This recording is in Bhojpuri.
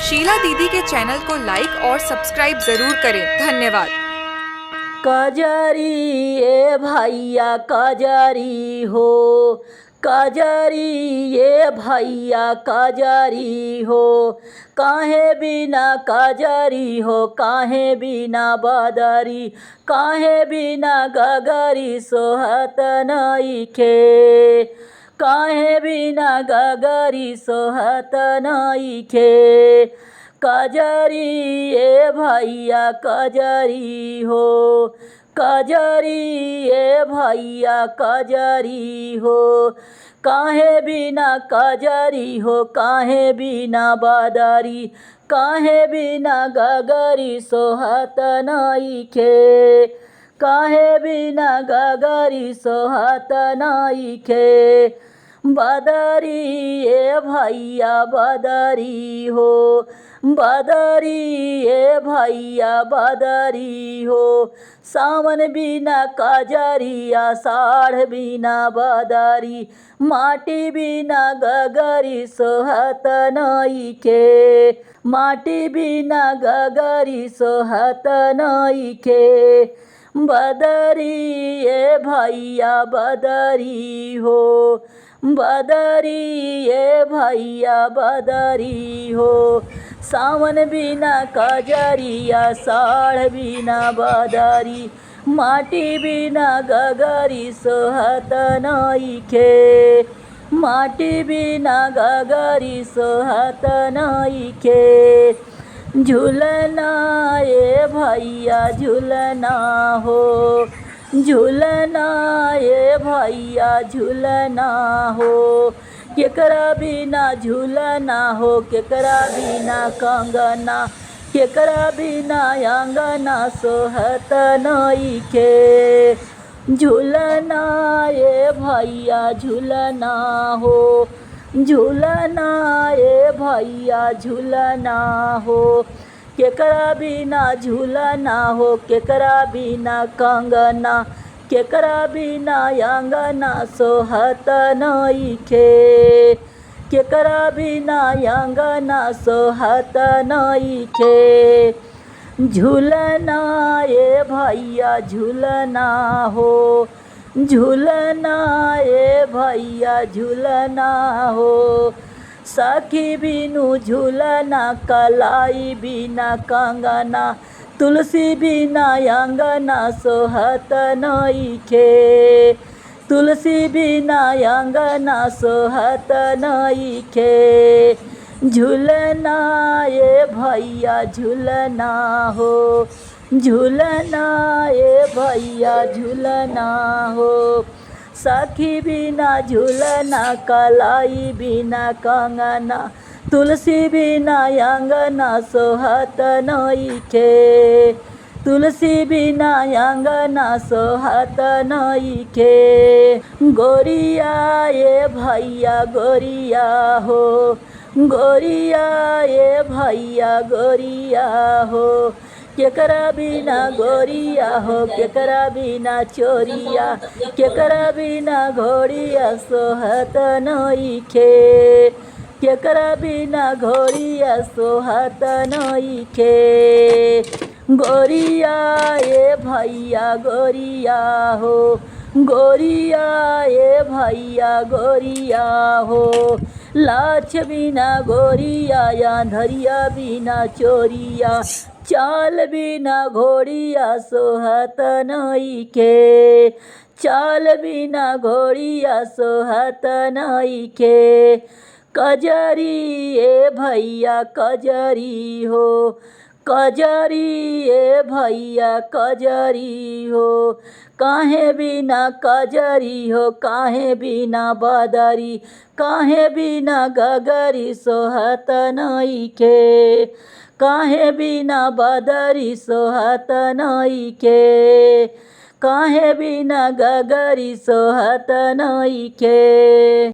शीला दीदी के चैनल को लाइक और सब्सक्राइब जरूर करें। धन्यवाद। कजरी ये भैया कजरी हो, कजरी ये भैया कजरी हो, काहे बिना कजरी हो, काहे बिना बदरी, काहे बिना गगरी सोहत नइखे, काहे बिना गगरी सोहत नइखे। कजरी ये भैया कजरी हो, कजरी ये भैया कजरी हो, काहे बिना कजरी हो, काहे बिना बदरी, काहे बिना गगरी सोहत नइखे, काहे बिना गगरी सोहत नइखे। बदरी ये भैया बदरी हो, बदरी ये भैया बदरी हो, सावन बिना कजरिया साढ़ बिना बदरी, माटी बिना गगरी सोहत नइखे, माटी बिना गगरी सोहत नइखे। बदरी ये भैया बदरी हो, बदरी ये भैया बदरी हो, सावन बिना कजरिया साढ़ बिना बदरी, माटी बिना गगरी सोहत नइखे, माटी बिना गगरी सोहत नइखे। झूलना ये भैया झूलना हो, झूलना ये भैया झूलना हो, केकरा बिना झूलना हो, केकरा बिना कंगना, केकरा बिना अंगना सोहत नइखे। झूलना ये भैया झूलना हो, झूलना ये भैया झूलना हो, केकरा बिना झूलना हो, केकरा बिना कंगना, केकरा बिना अंगना सोहत नइखे, केकरा बिना अंगना सोहत नइखे। झूलना ये भैया झूलना हो, झूलना ये भैया झूलना हो, सखी बिनु झूलना कलाई बिना कंगना, तुलसी बिना अंगना सोहत नइखे, तुलसी बिना अंगना सोहत नइखे। झूलना ये भैया झूलना हो, झूलना ये भैया झूलना हो, सखी बिना झूलना कलाई बिना कंगना, तुलसी बिना अंगना सोहत नइखे, तुलसी बिना अंगना सोहत नइखे। गोरिया ये भैया गोरिया हो, गोरिया ये भैया गोरिया हो, केकरा बिना गोरिया हो, केकरा बिना चोरिया, केकरा बिना घोड़िया सोहत नइखे, केकरा बिना घोड़िया सोहत नइखे। गोरिया ये भैया गोरिया हो, गोरिया ये भैया गोरिया हो, लाछ बिना गोरिया या धरिया बिना चोरिया, चाल बिना घोड़िया सोहत नइखे, चाल बिना घोड़िया सोहत नइखे। कजरी ये भैया कजरी हो, कजरी ये भैया कजरी हो, काहे बिना कजरी हो, काहे बिना बदरी, काहे बिना गगरी सोहत नइखे, काहे बिना बदरी सोहत नइखे, काहे बिना गगरी सोहत नइखे।